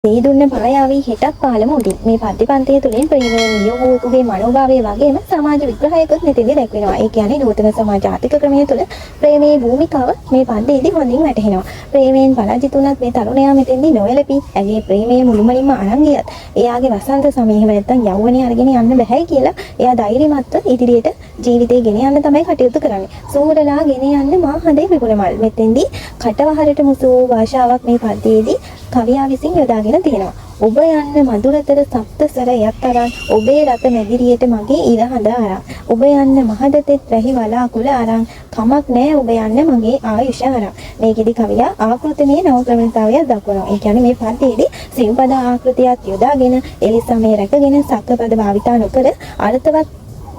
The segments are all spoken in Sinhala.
මේ දුන්න භායාවී හෙටත් පාලම උඩින් මේ පද්‍ය පන්තිය තුළින් ප්‍රේමයේ නියෝගයේ මනෝභාවය වගේම සමාජ විග්‍රහයකුත් මෙතෙන්දී දැක්වෙනවා. ඒ කියන්නේ නූතන සමාජ ජාතික ක්‍රමයේ තුළ ප්‍රේමයේ භූමිකාව මේ පද්‍යයේදී හොඳින් වැටහෙනවා. ප්‍රේමයෙන් පරාජිත වුණත් මේ තරුණයා මෙතෙන්දී නොයලපි ඇගේ ප්‍රේමයේ මුළුමනින්ම අරන් ගියත් එයාගේ වසන්ත සමයේ නැත්තම් යෞවනයේ අරගෙන යන්න බෑ කියලා එයා ධෛර්යමත්ව ඉදිරියට ජීවිතේ ගෙන යන්න තමයි කටයුතු කරන්නේ. සූරලා ගෙන යන්න මා හදේ විගුණමල්. මෙතෙන්දී කටවහරට මුසු භාෂාවක් මේ පද්‍යයේදී කවියා විසින් යොදාගෙන තියෙනවා. ඔබ යන්න මధుරතර සප්තසර යතරන් ඔබේ රත මැදිරියට මගේ ඉර හඳ අරන්. ඔබ යන්න මහදතෙත් රැහි වලාකුළ අරන් කමක් නෑ ඔබ යන්න මගේ ආයුෂ අරන්. මේකෙදි කවියා ආකෘතිමය නව ප්‍රවණතාවයක් දක්වනවා. ඒ කියන්නේ මේ පද්‍යයේදී සිව්පද ආකෘතියක් යොදාගෙන එලිසමේ රැකගෙන සක්කපද භාවිතා නොකර අර්ථවත්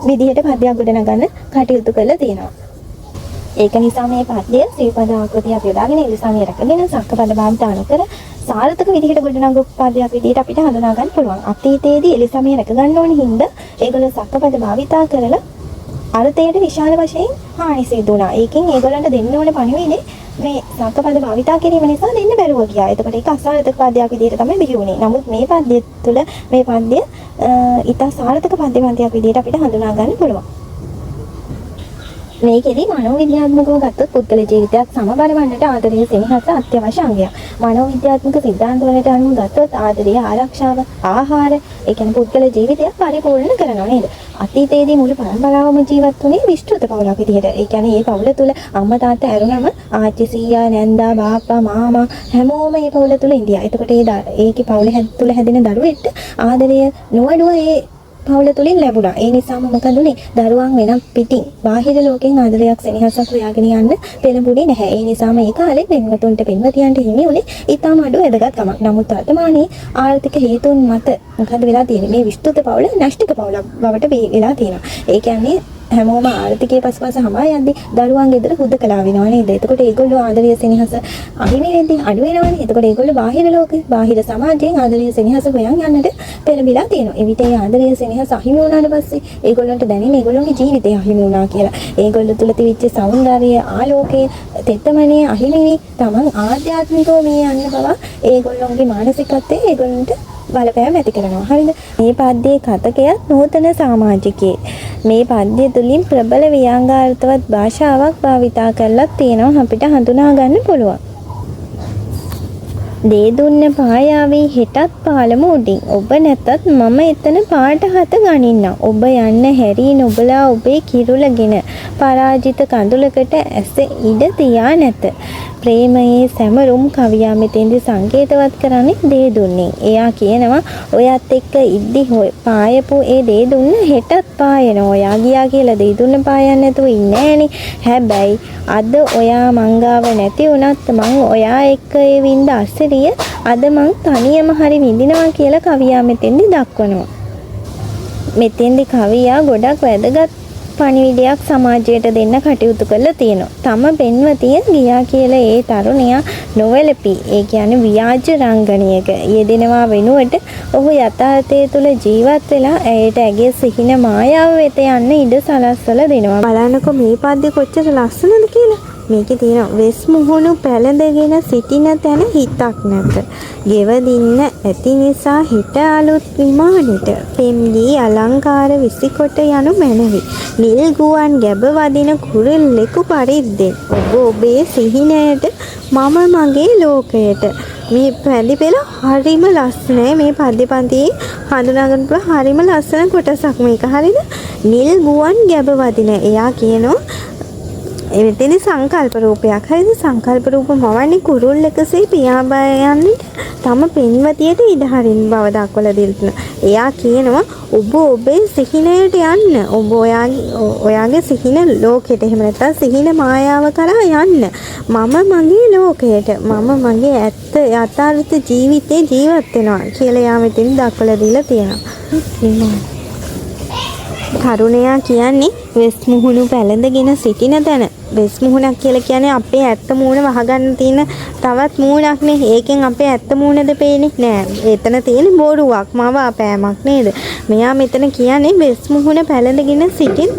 විදිහට පද්‍යයක් ගොඩනගන්න කටයුතු කරලා තියෙනවා. ඒක නිසා මේ පද්‍යය සිව්පද ආකෘතියක් යොදාගෙන එලිසමේ රැකගෙන සක්කපද භාවිතා නොකර සාර්ථක විදිහට ගොඩනගපු පද්‍යයක් විදිහට අපිට හඳුනා ගන්න පුළුවන්. අතීතයේදී එලිසමේ රැක ගන්න ඕන හින්දා ඒගොල්ලෝ සක්කපද භාවිතා කරලා අර්ථයට විශාල වශයෙන් හානි සිදු වුණා. ඒකෙන් ඒගොල්ලන්ට දෙන්න ඕන පණිවිඩේ මේ සක්කපද භාවිතා කිරීම නිසා දෙන්න බැරුව ගියා. එතකොට ඒක අසාර්ථක පද්‍යයක් විදිහට තමයි බිහි වුණේ. නමුත් මේ පද්‍ය තුළ මේ පද්‍ය ඊට සාර්ථක පද්‍යවන්තයක් විදිහට අපිට හඳුනා ගන්න පුළුවන්. මේකෙදි මනෝවිද්‍යාත්මකව ගත්තොත් පුද්ගල ජීවිතයක් සමබර වන්නට ආදරය සෙනෙහස අත්‍යවශ්‍ය අංගයක්. මනෝවිද්‍යාත්මක සිද්ධාන්ත වලට අනුව ගත්තොත් ආදරය ආරක්ෂාව ආහාර ඒ කියන්නේ පුද්ගල ජීවිතයක් පරිපූර්ණ කරනවා නේද? අතීතයේදී මුළු පරම්පරාවම ජීවත් වුණේ විස්තృత පවුලක් විදිහට. ඒ කියන්නේ මේ පවුල තුල අම්මා තාත්තා ඇරුණම ආච්චි සීයා නැන්දා බාප්පා මාමා හැමෝම මේ පවුල තුල ඉඳියා. එතකොට ඒකේ පවුල තුල හැදෙන දරුවෙක්ට ආදරය නොඅඩුව ඒ පවුල තුලින් ලැබුණා. ඒ නිසාම මොකද උනේ? දරුවන් වෙනත් පිටින් බාහිර ලෝකෙන් ආදරයක් සෙනෙහසක් හොයාගෙන යන්න පෙළඹුණේ නැහැ. ඒ නිසාම ඒ කාලේ පෙම්වතුන්ට පෙම්වතියන්ට හිමි උනේ ඊටම අඩු වැදගත්කමක්. නමුත් වර්තමානයේ ආර්ථික හේතුන් මත මොකද වෙලා තියෙන්නේ? මේ විස්තృత පවුල න්‍යෂ්ටික පවුලක් බවට වෙලා තියෙනවා. ඒ කියන්නේ හැමෝම ආර්ථිකයේ පසුපස හඹා යද්දි දරුවන් ගෙදර හුදකලා වෙනවා නේද? එතකොට ඒගොල්ලෝ ආදරය සෙනෙහස අහිමි වෙද්දී අඩු වෙනවනේ. එතකොට ඒගොල්ලෝ බාහිර ලෝකේ බාහිර සමාජයෙන් ආදරය සෙනෙහස හොයන් යන්නට පෙළඹිලා තියෙනවා. එවිට ඒ ආදරය සෙනෙහස අහිමි වුණාට පස්සේ ඒගොල්ලන්ට දැනෙන්නේ ඒගොල්ලෝගේ ජීවිතය අහිමි වුණා කියලා. ඒගොල්ලෝ තුල තිබිච්ච සෞන්දර්යය ආලෝකයේ තෙතමනේ අහිමිවි තමන් ආධ්‍යාත්මිකව මේ යන්න බව ඒගොල්ලෝගේ මානසිකත්වයේ ඒගොල්ලන්ට බලපෑම ඇති කරනවා. හරිද? මේ පද්‍යයේ කතකයත් නූතන සමාජිකයේ මේ පද්‍ය තුලින් ප්‍රබල ව්‍යංගාර්ථවත් භාෂාවක් භාවිතා කරලා තියෙනවා අපිට හඳුනා ගන්න පුළුවන්. දේ දුන්න පායාවේ හෙටත් පාලම උඩින් ඔබ නැතත් මම එතන පාට හත ගනින්නම්. ඔබ යන්න හැරී නොබලා ඔබේ කිරුලගෙන පරාජිත කඳුලකට ඇස ඉඩ තියා නැත. ප්‍රේමයේ සැමරුම් කවියා මෙතෙන්දි සංකේතවත් කරන්නේ දේ දුන්නේ. එයා කියනවා ඔයත් එක්ක ඉද්දි පායපු ඒ දේ දුන්න හෙටත් පායනවා. ඔයා ගියා කියලා දේ දුන්න පායන්නේ නැතුව ඉන්නේ නෑනේ. හැබැයි අද ඔයා මංගාව නැති වුණත් මං ඔයා එක්ක ඒ වින්ද අසිරිය අද මං තනියම හරි විඳිනවා කියලා කවියා මෙතෙන්දි දක්වනවා. මෙතෙන්දි කවියා ගොඩක් වැදගත් පණිවිඩයක් සමාජයට දෙන්න කටයුතු කරලා තියෙනවා. තම පෙන්වතිය ගියා කියලා ඒ තරුණයා නොවැළපී ඒ කියන්නේ ව්‍යාජ රංගනයක යෙදෙනවා වෙනුවට ඔහු යථාර්ථය තුළ ජීවත් වෙලා ඇයට ඇගේ සිහින මායාව වෙත යන්න ඉඩ සලස්වලා දෙනවා. බලන්නකො මේ පද්‍ය කොච්චර ලස්සනද කියලා. මේකේ තියෙන වෙස් මුහුණු පැලඳගෙන සිටින තැන හිතක් නැත. ගෙවදින්න ඇති නිසා හිත අලුත් විමානෙට පෙම්දී අලංකාර විසිකොට යනු මැනවි. නිල් ගුවන් ගැබ වදින කුරුල්ලෙකු පරිද්දෙන් ඔබ ඔබේ සිහිනයට මම මගේ ලෝකයට. මේ පද්‍ය පෙළ හරිම ලස්සනයි. මේ පද්‍ය පන්තියේ හඳුනා ගන්න පුළුවන් හරිම ලස්සන කොටසක් මේක. හරිද? නිල් ගුවන් ගැබ වදින. එයා කියනවා එතෙදි සංකල්ප රූපයක්. හරිද? සංකල්ප රූප මවන්නේ කුරුල්ලකසේ පියාඹයන්නට තම පෙන්වතියට ඉඩ හරින බව දක්වලා දෙන්න. එයා කියනවා ඔබ ඔබේ සිහිනයට යන්න. ඔබ ඔයාගේ සිහින ලෝකෙට එහෙම නැත්නම් සිහින මායාව කරා යන්න. මම මගේ ලෝකයට මම මගේ ඇත්ත යථාර්ථ ජීවිතේ ජීවත් වෙනවා කියලා යා මෙතෙන් දක්වලා දීලා තියෙනවා. තරුණයා කියන්නේ වෙස් මුහුණු පැලඳගෙන සිටින තැන. වෙස් මුහුණක් කියලා කියන්නේ අපේ ඇත්ත මූණ වහගන්න තියෙන තවත් මූණක් නේ. ඒකෙන් අපේ ඇත්ත මූණද පේන්නේ නෑ. එතන තියෙන බොරුවක් මවාපෑමක් නේද? මෙයා මෙතන කියන්නේ වෙස් මුහුණ පැලඳගෙන සිටින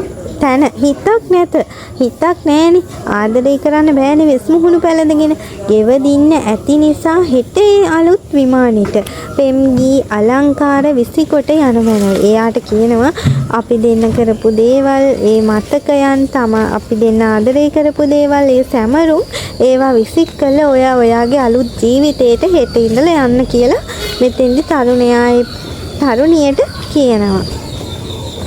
තැන හිතක් නැත. හිතක් නැහෙනි. ආදරය කරන්න බෑනේ වෙස් මුහුණු පැලඳගෙන. ගෙවදින්න ඇති නිසා හෙට ඒ අලුත් විමානෙට පෙම්ගී අලංකාර විසිකොට යනවනේ. එයාට කියනවා අපි දෙන්න කරපු දේවල්, ඒ මතකයන් තමයි අපි දෙන්න ආදරය කරපු දේවල්, ඒ සැමරුම් ඒවා විසික් කළ ඔයාගේ අලුත් ජීවිතේට හෙට ඉඳලා යන්න කියලා මෙතෙන්දි තරුණියට කියනවා.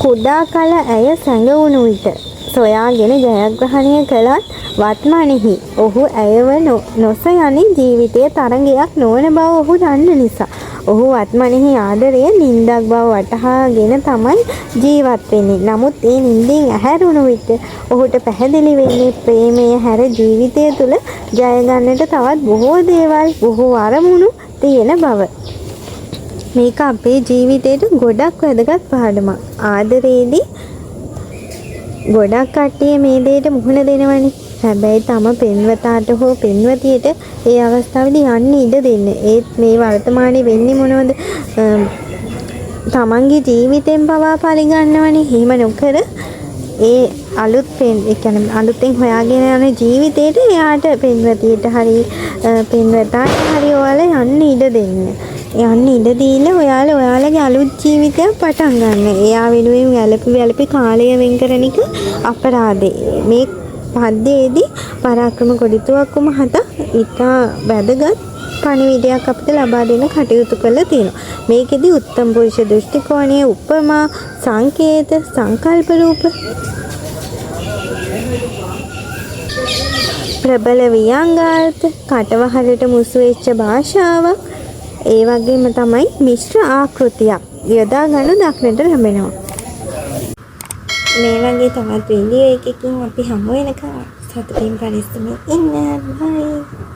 කුඩා කල ඇය සැඟවුණු විට සොයාගෙන ජයග්‍රහණය කළත් වත්මනෙහි ඔහු ඇයව නොසොයන ජීවිතයේ තරඟයක් නොවන බව ඔහු දන්න නිසා ඔහු වත්මනෙහි ආදරය නින්දක් බව වටහාගෙන තමයි ජීවත් වෙන්නේ. නමුත් ඒ නින්දෙන් ඇහැරුණු විට ඔහුට පැහැදිලි වෙන්නේ ප්‍රේමය හැර ජීවිතය තුළ ජය ගන්නට තවත් බොහෝ දේවල්, බොහෝ අරමුණු තියෙන බව. මේක අපේ ජීවිතේට ගොඩක් වැදගත් පාඩමක්. ආදරේදී ගොඩක් කට්ටිය මේ දෙයට මුහුණ දෙනවනේ. හැබැයි තම පෙන්වතාට හෝ පෙන්වතියට ඒ අවස්ථාවේදී යන්න ඉඩ දෙන්න. ඒත් මේ වර්තමානයේ වෙන්නේ මොනවද? තමන්ගේ ජීවිතෙන් පවා පරිගන්නවනේ. එහෙම නොකර ඒ අලුතෙන් හොයාගෙන යන ජීවිතේට එයාට පෙන්වතියට හරි පෙන්වතාට හරි ඔයාලා යන්න ඉඩ දෙන්න. යන්න ඉඩ දීලා ඔයාලගේ අලුත් ජීවිතයක් පටන් ගන්න. එයා වෙනුවෙන් වැළපි කාලය වෙන් කරන එක අපරාධේ. මේ පද්‍යයේදී පරාක්‍රම කොඩිතුවක්කු මහතා ඉතා වැදගත් පණිවිඩයක් අපිට ලබා දෙන්න කටයුතු කරලා තියෙනවා. මේකෙදි උත්තම පුරුෂ දෘෂ්ටි කෝණය, උපමා, සංකේත, සංකල්ප රූප, ප්‍රබල වියංගාර්ථ, කටවහලට මුසු වෙච්ච භාෂාවක්, ඒ වගේම තමයි මිශ්‍ර ආකෘතියක් යොදා ගන්න දක්නට ලැබෙනවා. මේ වගේ තවත් වීඩියෝ එකකින් අපි හමු වෙනකම් සතුටින් පරිස්සමෙන් ඉන්න. බයි.